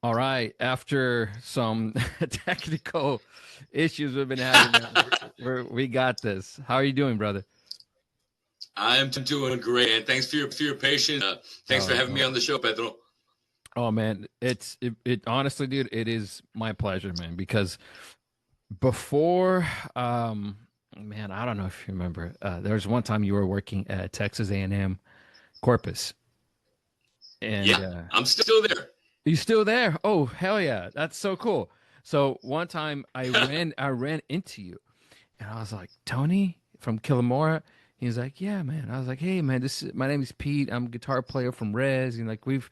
All right. After some technical issues we've been having, we got this. How are you doing, brother? I'm doing great, and thanks for your patience. Thanks for Oh, having me no. on the show, Pedro. Oh man, it honestly, dude, it is my pleasure, man, because before man, I don't know if you remember, there was one time you were working at Texas A&M Corpus, and Yeah, I'm still there. you still there? Oh, hell yeah. That's so cool. So one time I ran into you and I was like, Tony from Killamora. He's like, yeah, man. I was like, hey, man, my name is Pete. I'm a guitar player from Rez. And like we've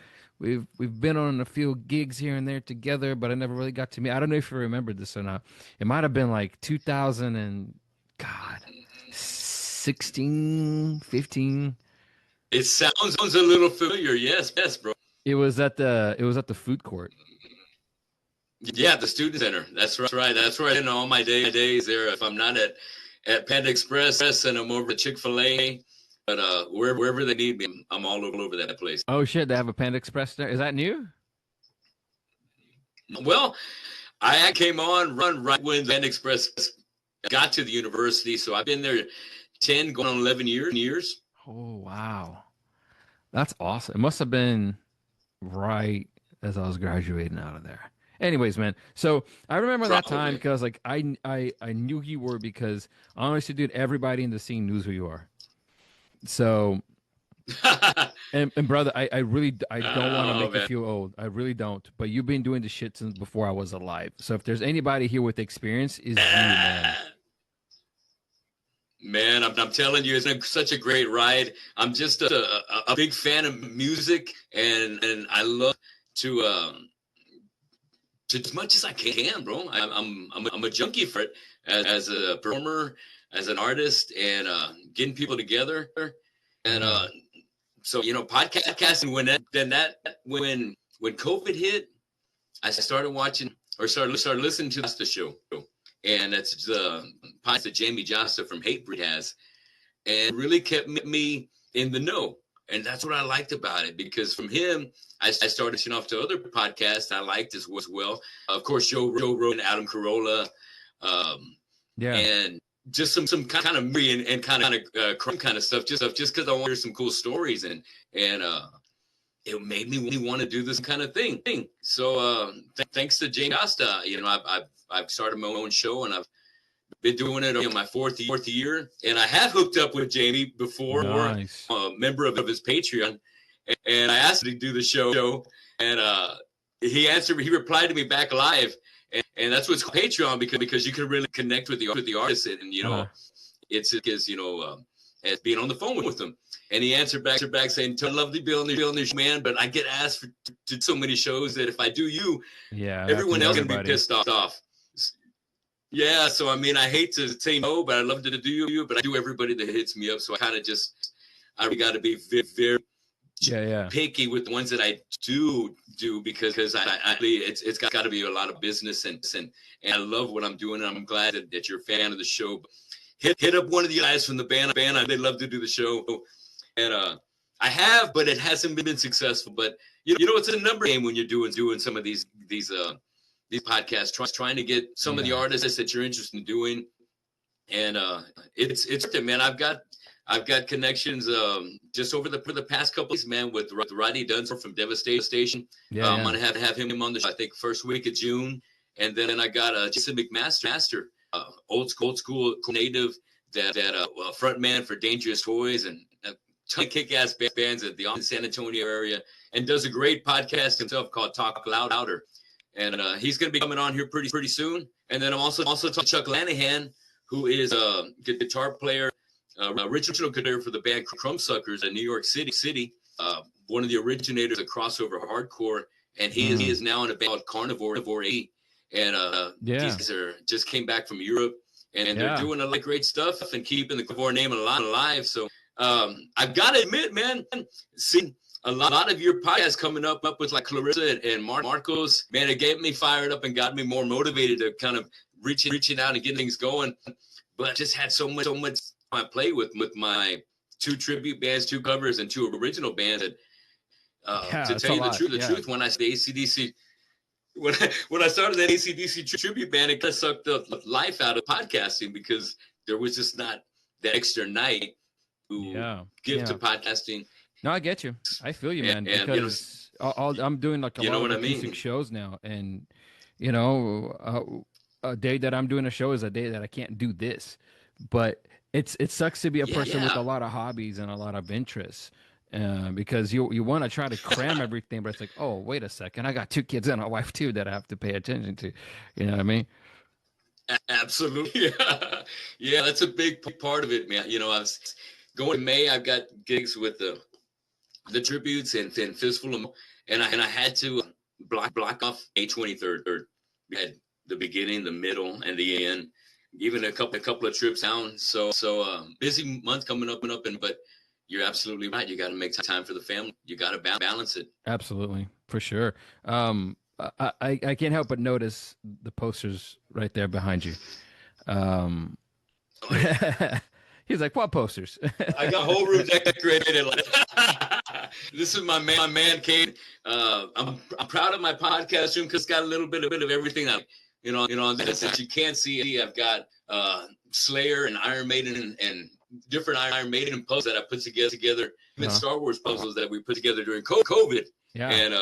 been on a few gigs here and there together, but I never really got to meet. I don't know if you remember this or not. It might have been like 2000 and God, 16, 15. It sounds a little familiar. Yes, bro. It was at the food court. Yeah, the student center. That's right. That's where I spend all my days there. If I'm not at Panda Express and I'm over at Chick-fil-A, but wherever they need me, I'm all over that place. Oh shit, they have a Panda Express there. Is that new? Well, I came on run right when the Panda Express got to the university, so I've been there 10, going on 11 years. Oh wow. That's awesome. It must have been right as I was graduating out of there. Anyways, man. So I remember that time Probably. because like I knew who you were because honestly, dude, everybody in the scene knows who you are. So and brother, I really I don't want to Oh make you man. feel old. I really don't. But you've been doing this shit since before I was alive. So if there's anybody here with experience, is you, man. Man, I'm telling you, it's been such a great ride. I'm just a big fan of music, and I love to as much as I can, bro. I'm a junkie for it as a performer, as an artist, and getting people together. And Yeah. So podcasting when COVID hit, I started watching or started listening to the show, and that's the podcast that Jamie Josta from Hatebreed has, and really kept me in the know. And that's what I liked about it, because from him, I started listening off to other podcasts I liked as well. Of course, Joe Rogan, Adam Carolla, Yeah. and just some kind of me and kind of crime kind of stuff, just because I want to hear some cool stories, and it made me want to do this kind of thing. So thanks to Jamie Costa, I've started my own show, and I've been doing it in my fourth year, and I have hooked up with Jamie before, Nice. or a member of his Patreon, and I asked him to do the show, and he answered me. He replied to me back live, and that's what's called Patreon, because you can really connect with the artist, and it's because as being on the phone with them. And he answered back saying, "I love to be on this, man, but I get asked to so many shows that if I do you, Yeah. everyone else can be everybody. pissed off." Yeah, so I mean, I hate to say no, but I love to do you, but I do everybody that hits me up. So I kind of I got to be very, very Yeah. picky with the ones that I do because it's got to be a lot of business, and I love what I'm doing. And I'm glad that you're a fan of the show. Hit up one of the guys from the band. They love to do the show, and I have, but it hasn't been successful. But it's a number game when you're doing some of these podcasts, trying to get some of the artists that you're interested in doing, and it's man. I've got connections just over for the past couple of weeks, man, with Rodney Dunsmore from Devastation. I'm gonna have him on the show, I think, first week of June, and then I got Jason McMaster, old school native that front man for Dangerous Toys and a ton of kick-ass bands at the San Antonio area, and does a great podcast himself called Talk Louder. And he's going to be coming on here pretty soon. And then I'm also talking to Chuck Lanahan, who is a guitar player, original guitar for the band Crumbsuckers in New York City. One of the originators of crossover hardcore, and he is now in a band called Carnivore A. And these guys just came back from Europe, and they're doing a lot of great stuff and keeping the Carnivore name alive. So I've got to admit, man, seeing a lot of your podcasts coming up with like Clarissa and Marcos, man, it get me fired up and got me more motivated to kind of reaching out and getting things going. But I just had so much I play with my 2 tribute bands, 2 covers, and 2 original bands. That, to tell you the truth, when I say AC/DC, when I started that AC/DC tribute band, it kind of sucked the life out of podcasting because there was just not that extra night to give to podcasting. No, I get you. I feel you, man. And because I'm doing like a lot of acoustic shows now, and a day that I'm doing a show is a day that I can't do this. But it sucks to be a person with a lot of hobbies and a lot of interests. Because you want to try to cram everything, but it's like, oh, wait a second, I got 2 kids and a wife too that I have to pay attention to. You know what I mean? Absolutely. Yeah, that's a big part of it, man. I was going in May. I've got gigs with the tributes and Fistful, and I had to block off May 23rd. We had the beginning, the middle, and the end. Even a couple of trips down. So busy month coming up, but you're absolutely right. You got to make time for the family. You got to balance it. Absolutely, for sure. I can't help but notice the posters right there behind you. He's like, what posters? I got whole room decorated. This is my man cave. I'm proud of my podcast room because it's got a little bit of everything. That you can't see. I've got Slayer and Iron Maiden and different Iron Maiden puzzles that I put together, even Star Wars puzzles that we put together during COVID. Yeah. And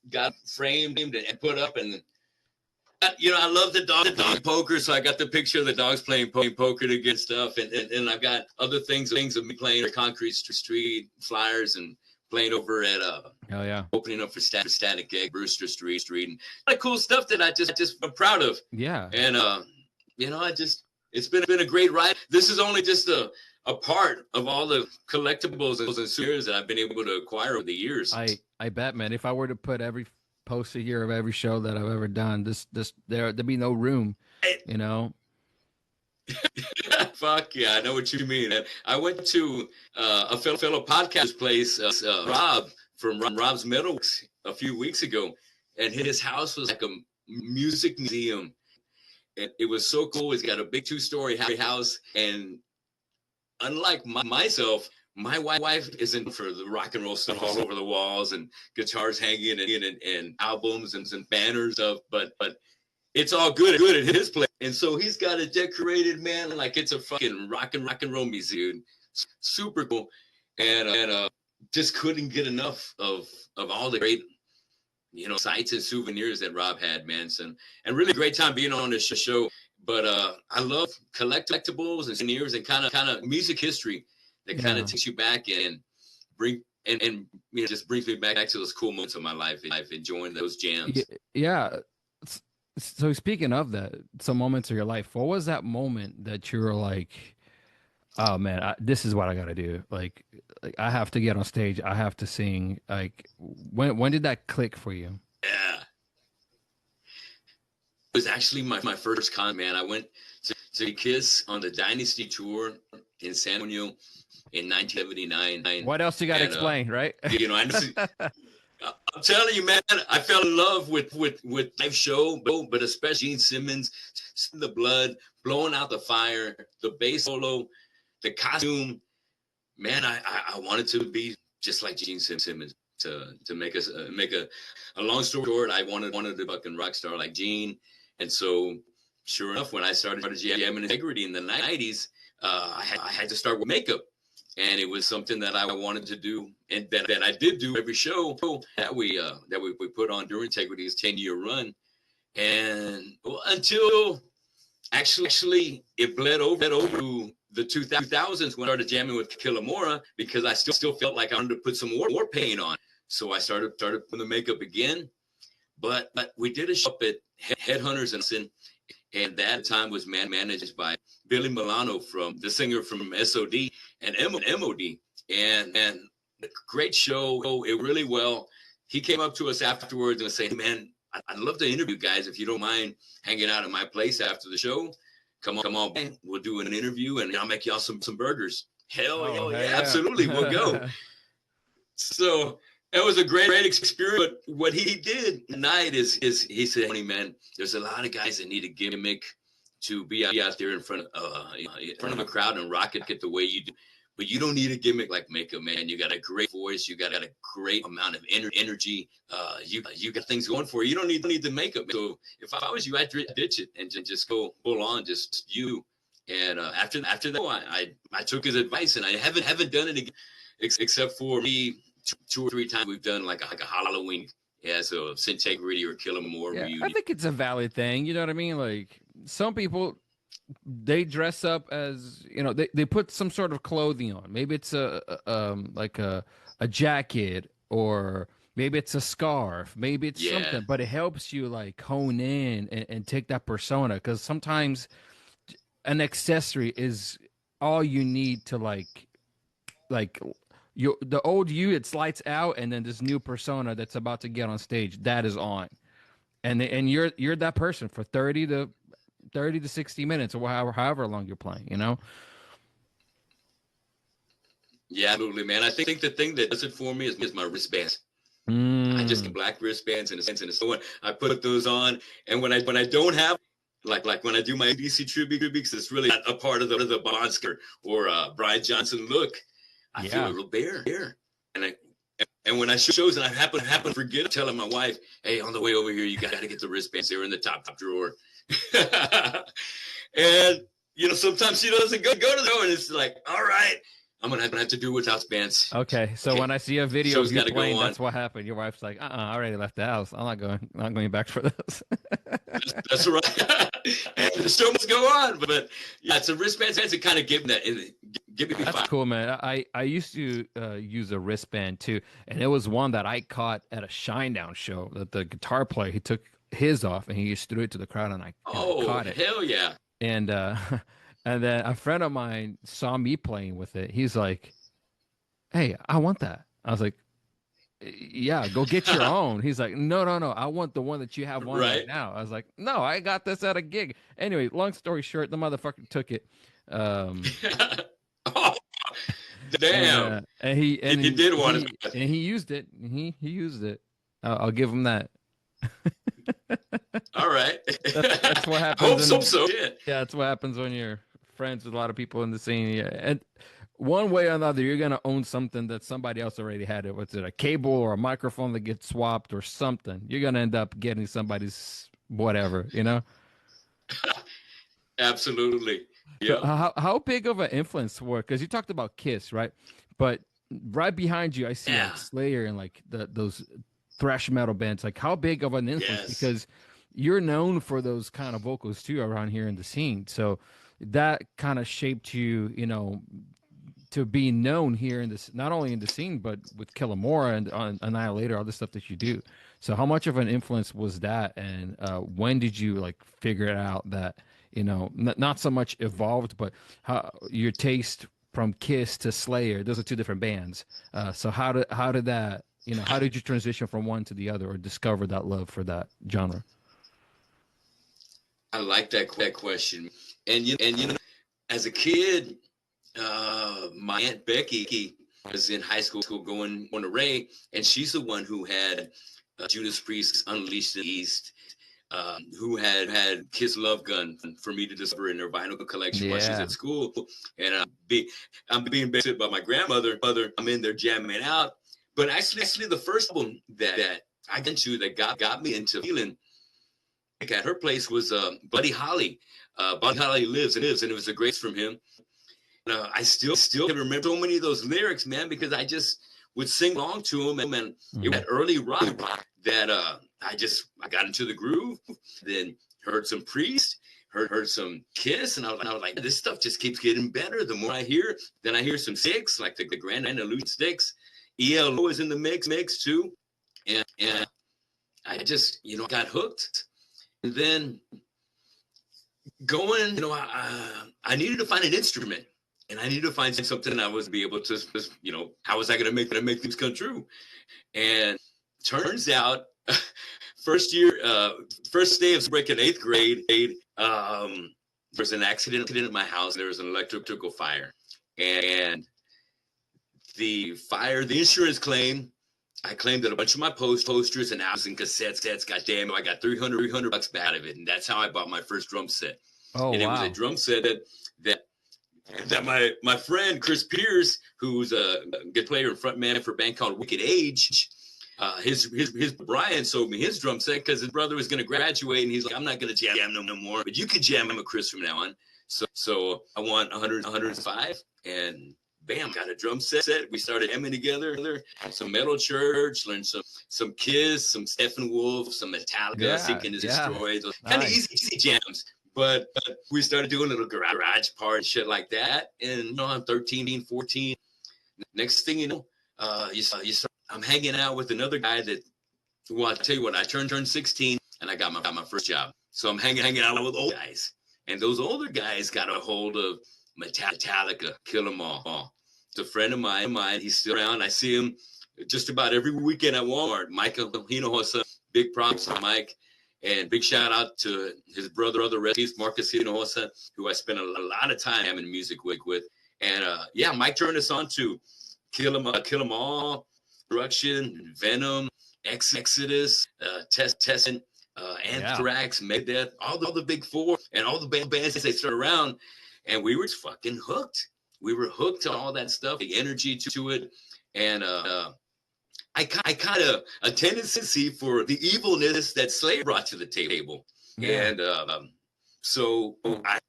got framed and put up. And I love the dog poker, so I got the picture of the dogs playing poker to get stuff. And I've got other things of me playing Concrete Street Flyers and playing over at opening up for Static Egg, Brewster Street, and a lot of cool stuff that I just I'm proud of. Yeah. And it's been a great ride. This is only just a part of all the collectibles and souvenirs that I've been able to acquire over the years. I bet, man. If I were to put every poster here of every show that I've ever done, there'd be no room, Fuck yeah, I know what you mean. I went to a fellow podcaster's place, Rob from Rob's Metalworks a few weeks ago, and his house was like a music museum. And it was so cool. He's got a big 2-story house, and unlike myself, my wife isn't for the rock and roll stuff all over the walls and guitars hanging and albums and banners of, but it's all good at his place. And so he's got it decorated, man, like it's a fucking rock and roll museum. Super cool. And just couldn't get enough of all the great sights and souvenirs that Rob had, man. So, and really great time being on this show. But I love collectibles and souvenirs and kind of music history that kind of takes you back and just brings me back to those cool moments of my life, enjoying those jams. Yeah. So speaking of that, some moments of your life, what was that moment that you were like, oh man, this is what I got to do. Like I have to get on stage. I have to sing. Like when did that click for you? Yeah. It was actually my first con, man. I went to Kiss on the Dynasty tour in San Antonio in 1979. What else you got to explain, right? I'm telling you, man, I fell in love with live show, but especially Gene Simmons, the blood, blowing out the fire, the bass solo, the costume. Man, I wanted to be just like Gene Simmons. To make a long story short, I wanted to fucking rock star like Gene. And so, sure enough, when I started jamming Integrity in the 90s, I had to start with makeup. And it was something that I wanted to do, and that I did do every show that we put on during Integrity's 10-year run, and until actually it bled over to the 2000s when I started jamming with Killamora, because I still felt like I wanted to put some more paint on. So I started putting the makeup again, but we did a show up at Headhunters and that time was managed by Billy Milano, from the singer from SOD and MOD, and a great show. It really well. He came up to us afterwards and said, "Man, I'd love to interview guys if you don't mind hanging out at my place after the show. Come on, man. We'll do an interview and I'll make y'all some burgers." Hell yeah, absolutely, we'll go. So it was a great experience. But what he did tonight is he said, "Hey, man, there's a lot of guys that need a gimmick to be out there in front of a crowd and rock it the way you do. but you don't need a gimmick like makeup, man. You got a great voice. You got a great amount of energy. You got things going for you. You don't need the makeup. So if I was you, I'd ditch it and just go full on, just you. And after that, I took his advice, and I haven't done it again, except for me 2 or 3 times we've done like a Halloween. Yeah, so Integrity or Killamora reunion. I think it's a valid thing. You know what I mean? Like some people, they dress up as, you know, they put some sort of clothing on. Maybe it's like a jacket, or maybe it's a scarf, maybe it's something, but it helps you like hone in and take that persona, because sometimes an accessory is all you need to like the old you, it's lights out, and then this new persona that's about to get on stage, that is on, and you're that person for 30 to 60 minutes, or however long you're playing, you know. Yeah, absolutely, man. I think the thing that does it for me is my wristbands. I just get black wristbands and so I put those on, and when I don't have, like when I do my ABC tribute, because it's really not a part of the Bonsker or Brian Johnson look, I feel a little bare. And when I shows and I happen to forget, telling my wife, hey, on the way over here, you got to get the wristbands. They're in the top drawer. And you know, sometimes she doesn't go to the door, and it's like, all right, I'm gonna have to do without bands. Okay, so when I see a video of you playing, that's what happened. Your wife's like, I already left the house. I'm not going back for this. That's right. And the show must go on. But yeah, it's a wristband to kind of give me That's fun. Cool, man. I used to use a wristband too, and it was one that I caught at a Shinedown show. That the guitar player, he took his off and he just threw it to the crowd, and I caught it. Hell yeah! And and then a friend of mine saw me playing with it. He's like, hey, I want that. I was like, yeah, go get your own. He's like, no, I want the one that you have on right now. I was like, no, I got this at a gig. Anyway, long story short, the motherfucker took it. Oh, damn. And he did want it. And he used it. He used it. I'll give him that. All right. That's what happens. So. Yeah, that's what happens when you're friends with a lot of people in the scene. Yeah. And one way or another, you're gonna own something that somebody else already had. It was it a cable or a microphone that gets swapped or something. You're gonna end up getting somebody's whatever, you know. Absolutely. Yeah. So how big of an influence were? Because you talked about Kiss, right? But right behind you, I see like Slayer and like those thrash metal bands. Like how big of an influence? Because you're known for those kind of vocals too around here in the scene. So that kind of shaped you, you know, to be known here in this, not only in the scene, but with Killamora and Anialator, all the stuff that you do. So how much of an influence was that? And when did you like figure it out that, you know, not so much evolved, but how your taste from Kiss to Slayer, those are two different bands. So how did that, you know, how did you transition from one to the other or discover that love for that genre? I like that question. And you know, as a kid, my Aunt Becky was in high school going on to Ray, and she's the one who had Judas Priest's Unleashed in the East, who had Kiss Love Gun for me to discover in her vinyl collection while she's at school. And I'm being babysitted by my grandmother. I'm in there jamming out. But actually the first album that I got into that got me into feeling like at her place was Buddy Holly. Buddy Holly lives, and it was a grace from him. I still can remember so many of those lyrics, man, because I just would sing along to them, and it was that early rock that I got into the groove. Then heard some Priest, heard some Kiss, and I was like, this stuff just keeps getting better. The more I hear, then I hear some Styx, like the Grand Illusion Styx. ELO is in the mix too, and I just, you know, got hooked. And then going, you know, I needed to find an instrument. And I needed to find something I was be able to, you know, how was I going to make things come true? And turns out, first day of breaking 8th grade, there was an accident at my house. There was an electrical fire, and the insurance claim, I claimed that a bunch of my posters and albums and cassettes. God damn it, I got $300 back out of it, and that's how I bought my first drum set. Oh, and wow. It was a drum set that that my friend Chris Pierce, who's a good player and front man for a band called Wicked Age, his Brian sold me his drum set because his brother was going to graduate, and he's like, I'm not going to jam no more, but you can jam him with Chris from now on. So I want 105, and bam, got a drum set. We started jamming together. Some Metal Church, learned some Kiss, some Steppenwolf, some Metallica, Seek and Destroy. Those kind of easy jams. But we started doing little garage party and shit like that. And I'm 13, 14. Next thing you know, I'm hanging out with another guy that, well, I'll tell you what, I turned 16 and I got my first job. So I'm hanging out with old guys. And those older guys got a hold of Metallica, Killamora. It's a friend of mine. He's still around. I see him just about every weekend at Walmart. Michael Hinojosa, big props to Mike. And big shout out to his brother, Marcus Hinojosa, who I spent a lot of time having music with. And Mike turned us on to Killamora, Destruction, Venom, Exodus, Testament, Anthrax, Megadeth, all the big four, and all the bands they started around, and we were just fucking hooked. We were hooked to all that stuff, the energy to it, and I kind of a tendency for the evilness that Slayer brought to the table, and so I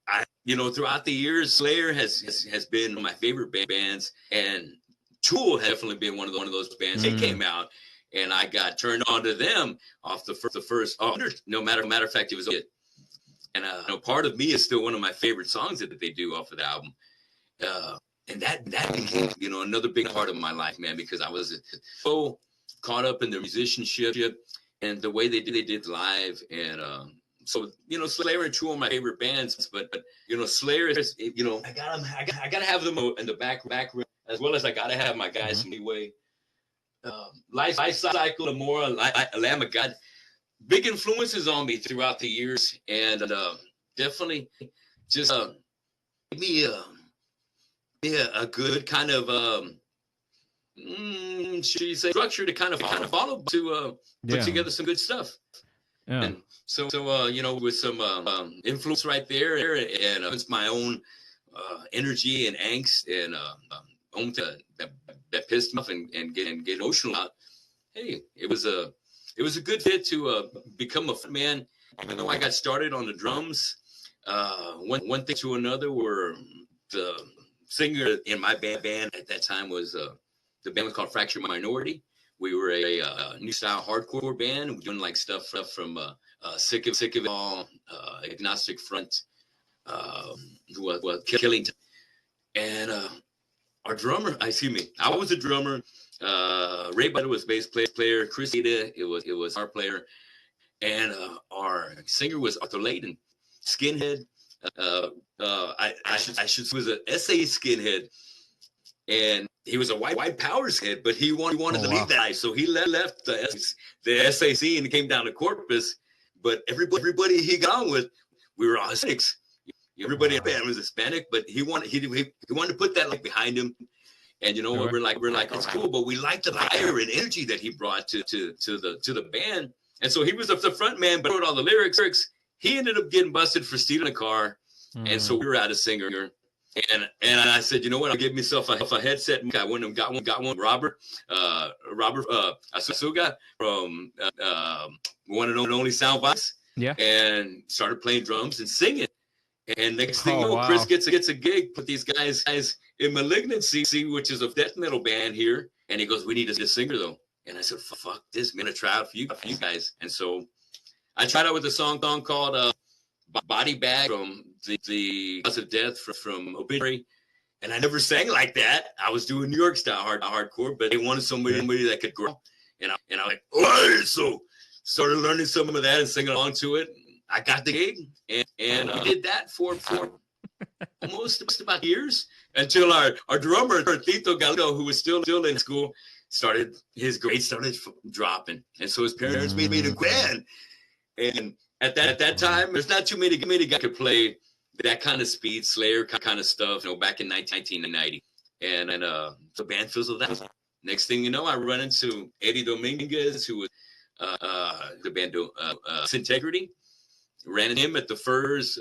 throughout the years, Slayer has been one of my favorite bands, and Tool has definitely been one of those bands. They came out. And I got turned on to them off the first. No matter of fact, it was it. And part of me is still one of my favorite songs that they do off of the album. And that became another big part of my life, man, because I was so caught up in their musicianship and the way they did live. And so Slayer and Tool are my favorite bands, but Slayer is I gotta have them in the back room, as well as I gotta have my guys anyway. Life Cycle, Killamora, Lamb of God, big influences on me throughout the years, and definitely just gave me a good kind of should you say structure to kind of follow to put together some good stuff. Yeah. And so with some influence right there, and it's my own energy and angst and that pissed me off and get emotional out. Hey, it was a good fit to become a man. Even though I got started on the drums, one thing to another, were the singer in my band at that time was the band was called Fractured Minority. We were a new style hardcore band. We were doing like stuff from Sick of It All, Agnostic Front, Killing, and our drummer, I was a drummer. Ray Butter was bass player. Chris Ida, it was our player, and our singer was Arthur Layden, skinhead. I should was an SA skinhead, and he was a white power skinhead, but he wanted to leave that life, so he left the SAC and came down to Corpus. But everybody he got on with, we were all Hispanics. Everybody in the band was Hispanic, but he wanted to put that behind him. And we're like it's cool, but we liked the fire and energy that he brought to the band. And so he was the front man, but wrote all the lyrics. He ended up getting busted for stealing a car, and so we were out of singer. And I said, you know what? I'll give myself a headset. I went and got one. Robert Asuga from One and Only Sound Vibes. Yeah. And started playing drums and singing. And next thing you know, wow. Chris gets a gig, put these guys in Malignancy, which is a death metal band here. And he goes, we need a singer though. And I said, fuck this, man, I try out for you guys. And so I tried out with a song called Body Bag from the Cause of Death from Obituary. And I never sang like that. I was doing New York style hardcore, but they wanted somebody that could grow. And I'm like, oh, so started learning some of that and singing along to it. I got the gig and did that for almost about years until our drummer, Tito Galindo, who was still in school, started his grades started dropping. And so his parents made me to band. And at that time, there's not too many guys could play that kind of speed, Slayer kind of stuff, back in 1990. And the band fizzled out. Next thing you know, I run into Eddie Dominguez, who was the band Integrity. Ran into him at the Furs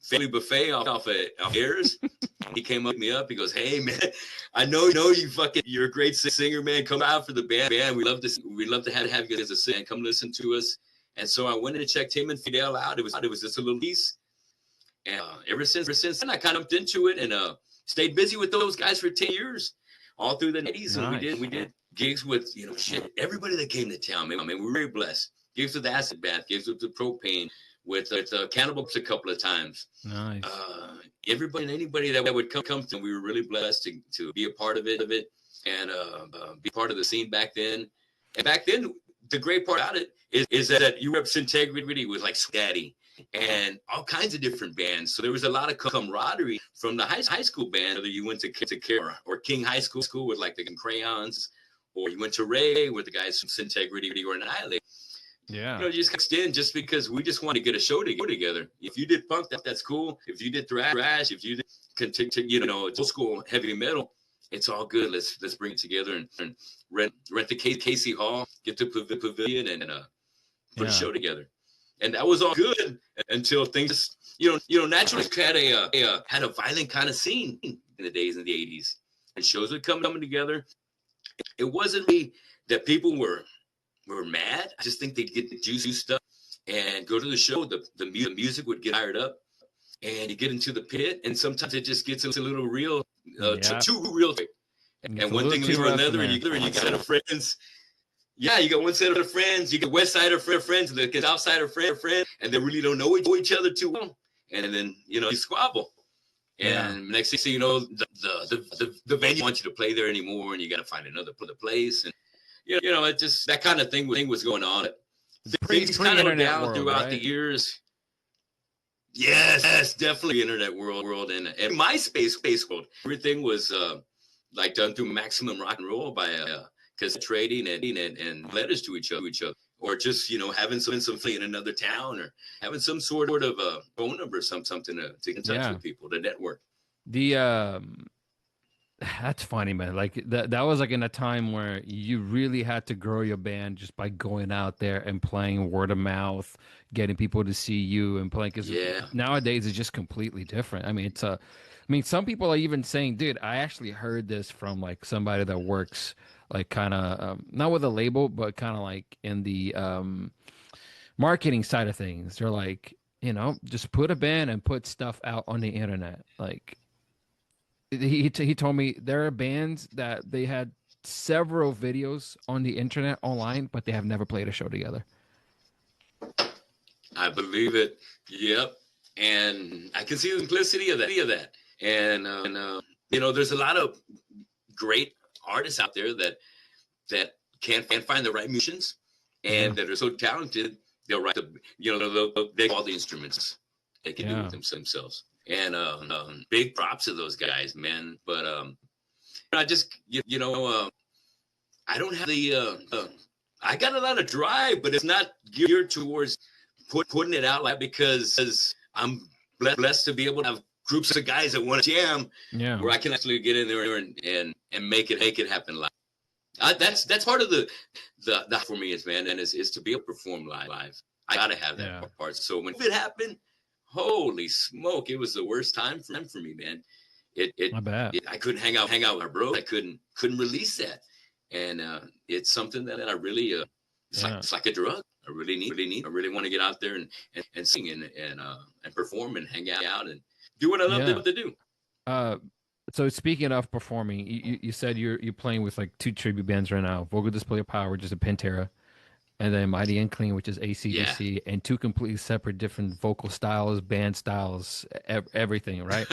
family buffet off Airs. He came up me up. He goes, "Hey man, I know you're a great singer, man. Come out for the band. We love to have you as a singer. Come listen to us." And so I went in and checked him and Fidel out. It was just a little piece. And ever since then, I kind of jumped into it and stayed busy with those guys for 10 years, all through the 80s. Nice. And we did gigs with everybody that came to town. Man, we were very blessed. Gigs with Acid Bath, gigs with the Propane, with Cannibals a couple of times. Nice. Everybody and anybody that would come to, we were really blessed to be a part of it and be part of the scene back then. And back then, the great part about it is that you represent integrity with like Daddy and all kinds of different bands. So there was a lot of camaraderie from the high school band, whether you went to Care or King High School with like the Crayons, or you went to Ray with the guys from Integrity or Anialator. Yeah. You just extend just because we just want to get a show together. If you did punk, that's cool. If you did thrash, if you did continue, old school heavy metal, it's all good. Let's bring it together and rent the Casey Hall, get the pavilion, and put a show together. And that was all good until things, naturally had a violent kind of scene in the days in the 80s, and shows would coming together. It wasn't really that people were mad. I just think they'd get the juicy stuff and go to the show. The music would get fired up, and you get into the pit, and sometimes it just gets a little real, too real. And one thing leads to another, and you got friends. Yeah, you got one set of friends, you get West Sider friends, the South Sider friend, and they really don't know each other too well. And then you squabble. And next thing you know, the venue wants you to play there anymore, and you got to find another place. And it just that kind of thing was going on. Things kind of went down throughout the years. Yes, definitely internet world and MySpace world. Everything was like done through Maximum Rock and Roll by because trading and letters to each other, or just having some in another town, or having some sort of a phone number, something to get in touch with people, to network. That's funny, man. Like that was like in a time where you really had to grow your band just by going out there and playing word of mouth, getting people to see you and playing. Because nowadays it's just completely different. I mean, some people are even saying, dude, I actually heard this from like somebody that works like kind of not with a label, but kind of like in the marketing side of things. They're like, just put a band and put stuff out on the internet. Like he told me there are bands that they had several videos on the internet online, but they have never played a show together. I believe it. Yep. And I can see the simplicity of that. And there's a lot of great artists out there that can't find the right musicians, and that are so talented. They'll write they all the instruments they can do with themselves. And big props to those guys, man. But I just I don't have the I got a lot of drive, but it's not geared towards putting it out, like, because I'm blessed to be able to have groups of guys that want to jam, where I can actually get in there and make it happen live. That's part of the for me is, man, and is to be able to perform live. I gotta have that part. So when it happened, holy smoke, it was the worst time for me, man. I couldn't hang out with our bro. I couldn't release that, and it's something that I really it's like a drug. I really need. I really want to get out there and sing and perform and hang out and do what I love to do. So speaking of performing, you said you're playing with like two tribute bands right now: Vocal Display of Power, which is a Pantera, and then Mighty Unclean, which is AC/DC, and two completely separate, different vocal styles, band styles, everything, right?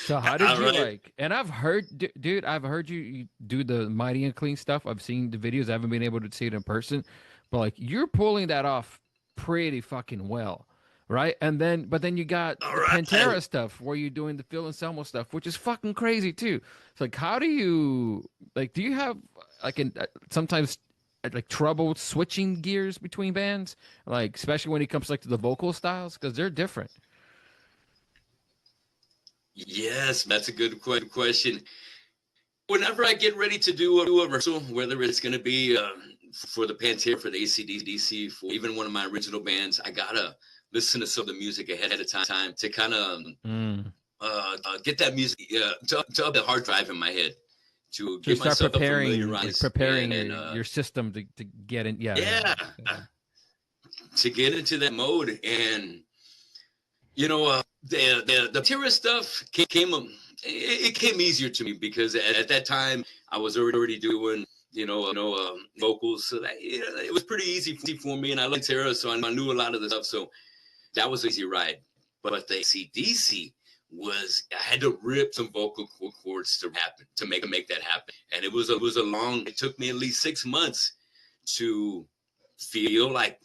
So how did you like? And I've heard, dude, I've heard you do the Mighty Unclean stuff. I've seen the videos. I haven't been able to see it in person, but like you're pulling that off pretty fucking well. Right. But then you got the Pantera stuff where you're doing the Phil Anselmo stuff, which is fucking crazy too. It's like, how do you do you have like sometimes like trouble switching gears between bands, like especially when it comes like to the vocal styles, because they're different? Yes, that's a good question. Whenever I get ready to do a rehearsal, whether it's going to be for the Pantera, for the AC/DC, for even one of my original bands, I gotta listen to some of the music ahead of time to kind of get that music to up the hard drive in my head to get start myself preparing and your system to get in. Yeah, to get into that mode. And you know, the Terra stuff came easier to me because at that time I was already doing vocals, so that it was pretty easy for me, and I liked Terra, so I knew a lot of the stuff, so that was an easy ride. But the AC/DC was, I had to rip some vocal cords to make that happen, and it was a long. It took me at least 6 months to feel like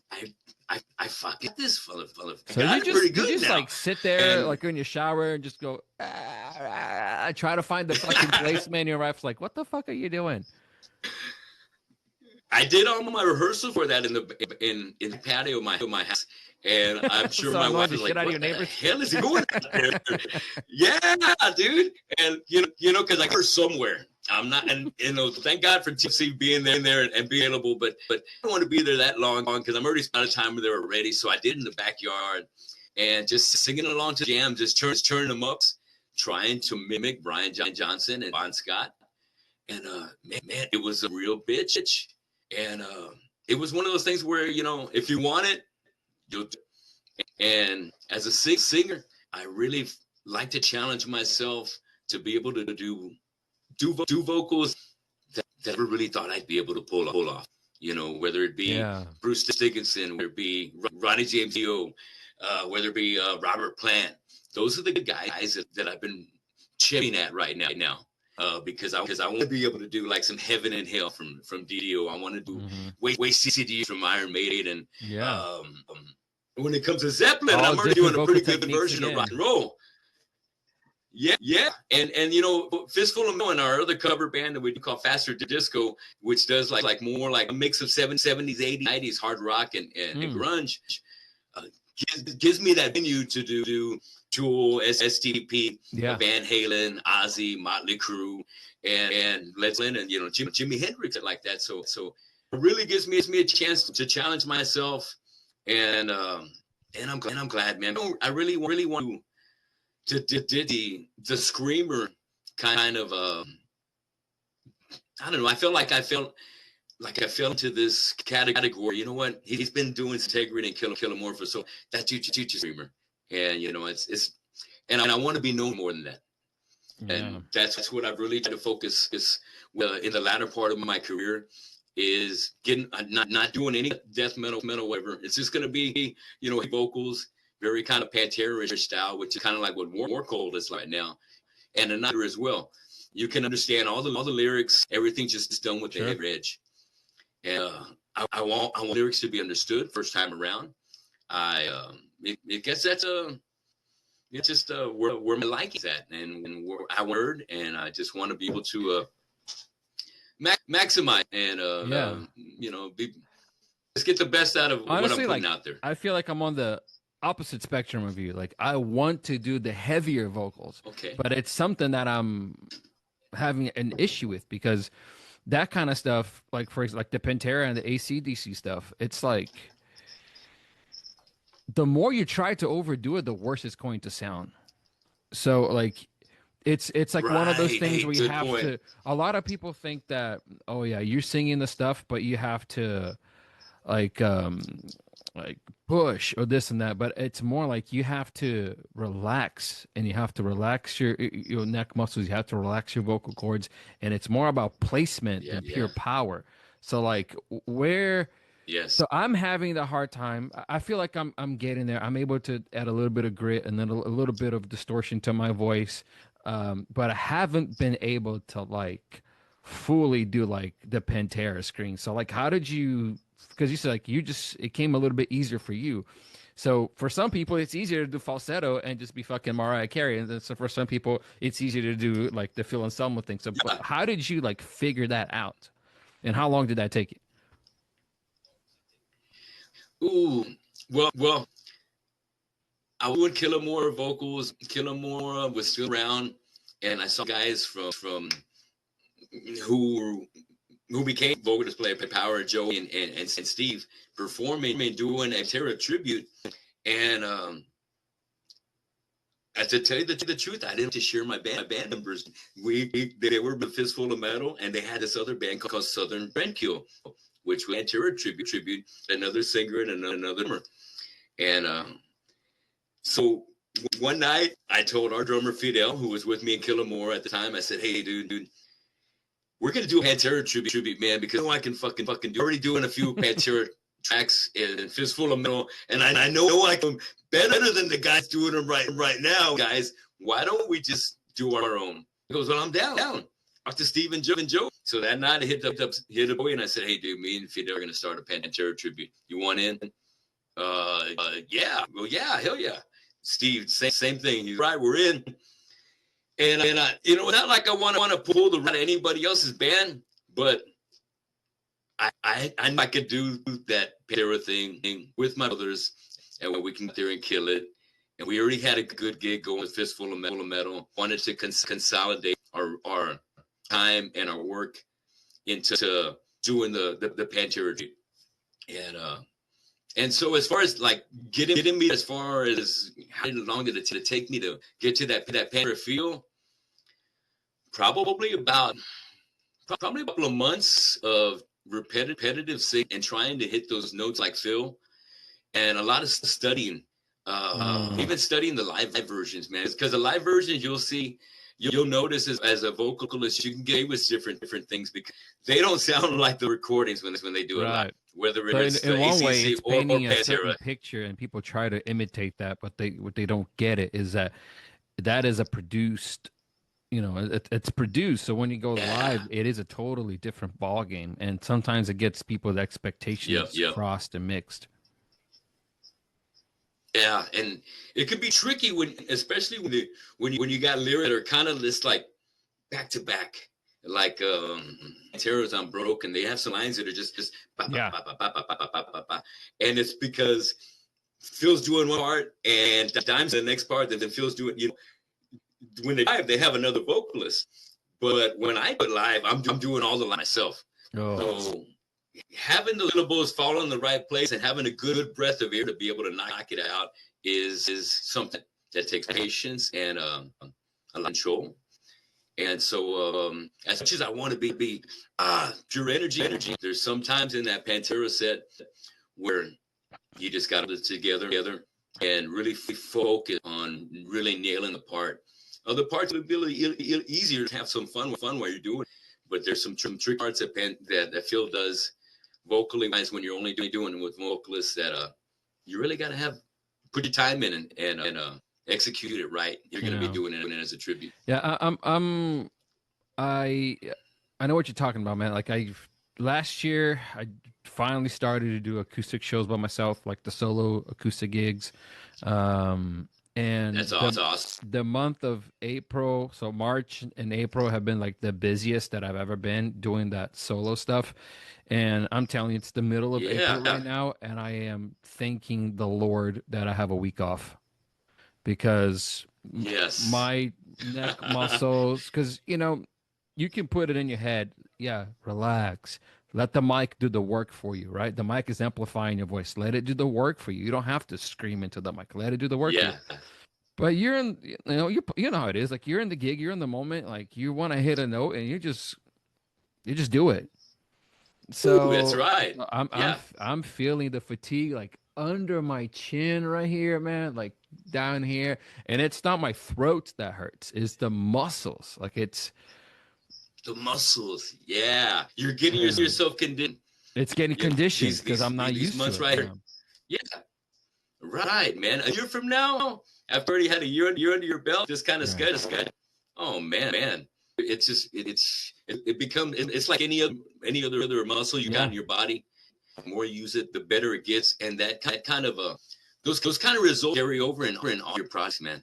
I fucking this fella. So you just now. Like sit there, and, like in your shower, and just go try to find the fucking placement. Your wife's like, "What the fuck are you doing?" I did all my rehearsal for that in the patio of my house, and I'm sure So my wife was like, "What the hell is he doing out there?" Yeah, dude, and you know, because I heard somewhere. I'm not, and thank God for TFC being there and being available, but I don't want to be there that long because I'm already out of time there already. So I did in the backyard and just singing along to jam, just turning them up, trying to mimic Brian Johnson and Bon Scott. And man, it was a real bitch. And it was one of those things where, if you want it, you'll do it. And as a singer, I really like to challenge myself to be able to do vocals that I never really thought I'd be able to pull off. Whether it be Bruce Dickinson, whether it be Ronnie James Dio, whether it be Robert Plant. Those are the guys that I've been chipping at right now. Because I want to be able to do like some Heaven and Hell from Dio. I want to do Wait CCD from Iron Maiden. When it comes to Zeppelin, I'm already doing a pretty good version of rock and roll. Yeah, and Fistful of Metal, our other cover band that we call Faster Disco, which does like more like a mix of 70s, 80s, 90s hard rock and grunge, gives me that venue to do Tool, STP, Van Halen, Ozzy, Motley Crue, and Led Zeppelin, and Jimi Hendrix like that. So it really gives me a chance to challenge myself, and I'm glad, man. I really want to the screamer kind of I don't know. I fell into this category. You know what? He's been doing Integrity and Killamora for so that you screamer, and it's and I want to be known more than that. And that's what I've really tried to focus in the latter part of my career is getting not doing any death metal whatever. It's just gonna be vocals. Very kind of Pantera-ish style, which is kind of like what War Cold is right now, and another as well. You can understand all the lyrics, everything's just done with the head edge. And I want lyrics to be understood first time around. I guess that's it's just where my like is at, and where I heard, and I just want to be able to maximize and let's get the best out of honestly, what I'm putting out there. I feel like I'm on the opposite spectrum of you. Like I want to do the heavier vocals, but it's something that I'm having an issue with because that kind of stuff, like for example, like the Pantera and the AC/DC stuff, it's like the more you try to overdo it, the worse it's going to sound. So like it's like one of those things where you have to. A lot of people think that you're singing the stuff, but you have to like push or this and that, but it's more like you have to relax, and you have to relax your neck muscles, you have to relax your vocal cords, and it's more about placement than pure power. So like so I'm having the hard time. I feel like I'm getting there. I'm able to add a little bit of grit and then a little bit of distortion to my voice, but I haven't been able to like fully do like the Pantera scream. So like how did you, because you said like it came a little bit easier for you. So for some people it's easier to do falsetto and just be fucking Mariah Carey, and then so for some people it's easier to do like the Phil Anselmo thing. So but how did you like figure that out, and how long did that take you? Ooh, well, I was doing Killamora vocals. Killamora was still around, and I saw guys from who became vocalist player, Power, Joey, and Steve performing and doing a Terra tribute. And to tell you the truth, I didn't share my band members. They were a fistful of metal, and they had this other band called Southern Trendkill, which was a tribute, another singer and another drummer. And so one night, I told our drummer Fidel, who was with me in Killamora at the time, I said, "Hey, dude, we're gonna do a Pantera tribute, man, because I know I can fucking do. Already doing a few Pantera tracks and Fistful of Metal, and I know I can better than the guys doing them right now, guys. Why don't we just do our own?" He goes, "Well, I'm down. Talk to Steve and Joe." So that night, I hit a boy, and I said, "Hey, dude, me and Fidel are gonna start a Pantera tribute. You want in?" Yeah. Well, yeah, hell yeah. Steve, same thing. He's right. We're in. And I, not like I want to pull the right of anybody else's band, but I could do that Pantera thing with my brothers, and we can get there and kill it. And we already had a good gig going with Fistful of Metal. Wanted to consolidate our time and our work into doing the Pantera. And so as far as like getting me as far as how long did it take me to get to that Pantera feel? Probably about a couple of months of repetitive singing and trying to hit those notes like Phil, and a lot of studying, even studying the live versions, man. Because the live versions, you'll notice as a vocalist, you can get away with different things because they don't sound like the recordings when they do it live. Whether it's in one way, ACC it's painting or a certain Pantera. picture, and people try to imitate that, but what they don't get it is that is a produced. It's produced, so when you go live, it is a totally different ball game, and sometimes it gets people's expectations crossed and mixed. Yeah, and it could be tricky especially when you got lyrics that are kind of just like back to back, like Pantera's "I'm Broke," and they have some lines that are just ba, ba, ba, ba, ba, ba, ba, ba, ba, and it's because Phil's doing one part and Dime's the next part, and then Phil's doing when they live, they have another vocalist. But when I put live, I'm doing all the lines myself. So having the syllables fall in the right place and having a good breath of air to be able to knock it out is something that takes patience and a lot of control. And so as much as I want to be pure energy, there's sometimes in that Pantera set where you just got to put it together and really focus on really nailing the part. Other parts would be a little easier to have some fun while you're doing it. But there's some trick parts that Phil does vocally wise when you're only doing it with vocalists that you really got to put your time in and execute it right. You're going to be doing it as a tribute. Yeah, I know what you're talking about, man. Like last year, I finally started to do acoustic shows by myself, like the solo acoustic gigs. And that's awesome. The month of April, so March and April have been like the busiest that I've ever been doing that solo stuff. And I'm telling you, it's the middle of April right now, and I am thanking the Lord that I have a week off because my neck muscles, because you can put it in your head, relax. Let the mic do the work for you, right? The mic is amplifying your voice. Let it do the work for you. You don't have to scream into the mic. Let it do the work for you. But you're in, you know how it is. Like you're in the gig, you're in the moment. Like you want to hit a note, and you just do it. So that's right. I'm feeling the fatigue like under my chin right here, man. Like down here, and it's not my throat that hurts. It's the muscles. Like it's. The muscles, you're getting yourself conditioned. It's getting conditioned because I'm not used to it. Right here. Yeah, right, man. A year from now, after already had a year under your belt, this kind of schedule. Oh man, it's just it becomes it's like any other muscle you got in your body. The more you use it, the better it gets, and that kind of those kind of results carry over in all your products, man.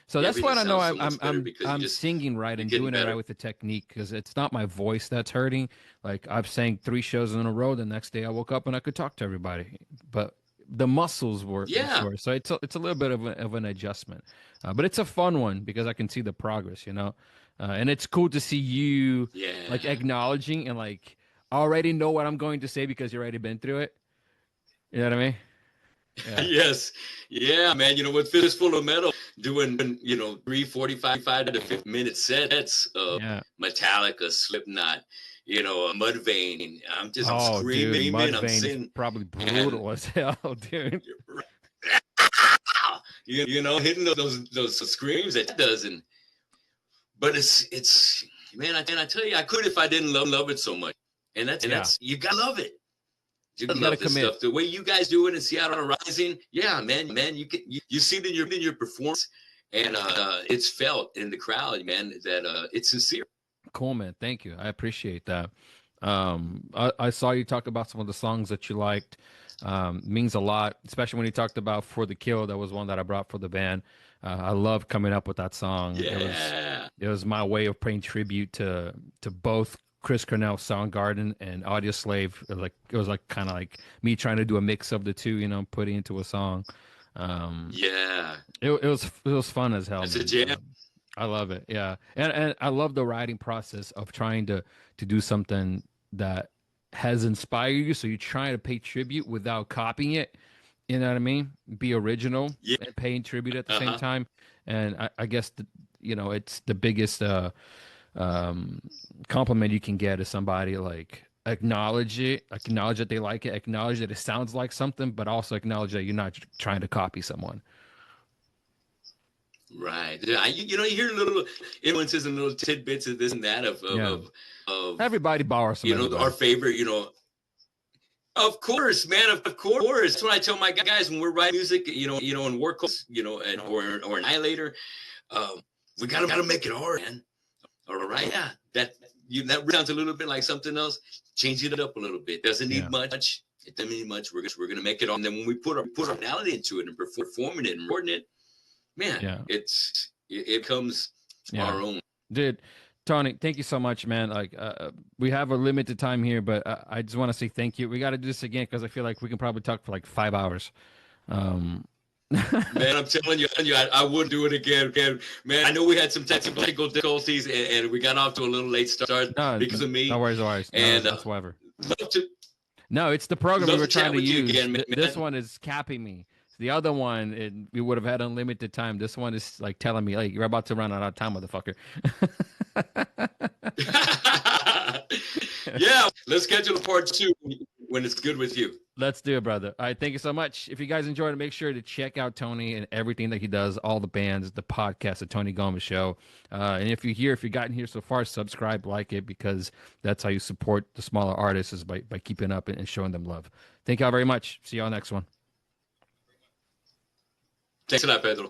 So that's what I know. I'm singing right and doing it right with the technique because it's not my voice that's hurting. Like I've sang 3 shows in a row. The next day I woke up and I could talk to everybody, but the muscles were sore. So it's a little bit of an adjustment, but it's a fun one because I can see the progress, and it's cool to see you like acknowledging and like already know what I'm going to say because you already been through it. You know what I mean? Yeah. Yes. Yeah, man. With Fistful of Metal doing, 3:45 to 50-minute sets of Yeah. Metallica, Slipknot, Mudvayne. I'm Oh, dude, screaming. I'm Mudvayne is saying, probably and brutal as hell, dude. hitting those screams that does, but it's man. I tell you, I could if I didn't love it so much, and that's you gotta love it. You love this commit. stuff. The way you guys do it in Seattle Rising, yeah, man, you see it in your performance, and it's felt in the crowd, man, that it's sincere. Cool, man. Thank you. I appreciate that. I saw you talk about some of the songs that you liked. Means a lot, especially when you talked about For the Kill. That was one that I brought for the band. I love coming up with that song. Yeah. It was my way of paying tribute to both Chris Cornell, Soundgarden, and Audio Slave. It was like kind of like me trying to do a mix of the two, putting into a song. Yeah. It was fun as hell. It's a jam. I love it. Yeah. And I love the writing process of trying to do something that has inspired you. So you're trying to pay tribute without copying it. You know what I mean? Be original and paying tribute at the same time. And I guess, it's the biggest compliment you can get is somebody like acknowledge that they like it, acknowledge that it sounds like something, but also acknowledge that you're not trying to copy someone. Right. You hear little influences and little tidbits of this and that of everybody borrows some. Our favorite, of course, man, of course. That's what I tell my guys when we're writing music, in work, and or Annihilator. We gotta make it hard, man. All right, yeah. That sounds a little bit like something else. Change it up a little bit. Doesn't need much. It doesn't need much. We're gonna make it on. And then when we put our personality into it and performing it and recording it, man, it comes our own. Dude, Tony, thank you so much, man. Like, we have a limited time here, but I just want to say thank you. We got to do this again because I feel like we can probably talk for like 5 hours. Man, I'm telling you, I would do it again. Man, I know we had some technical difficulties and we got off to a little late start because of me. No worries. And whatsoever. Love to. No, it's the program we were trying to use. Again, this one is capping me. The other one, we would have had unlimited time. This one is like telling me, like, you're about to run out of time, motherfucker. Yeah, let's schedule a part 2 when it's good with you. Let's do it, brother. All right, thank you so much. If you guys enjoyed it, make sure to check out Tony and everything that he does, all the bands, the podcast, the Tony Gomez Show. And if you've gotten here so far, subscribe, like it, because that's how you support the smaller artists, is by keeping up and showing them love. Thank y'all very much. See y'all next one. Thanks a lot, Pedro.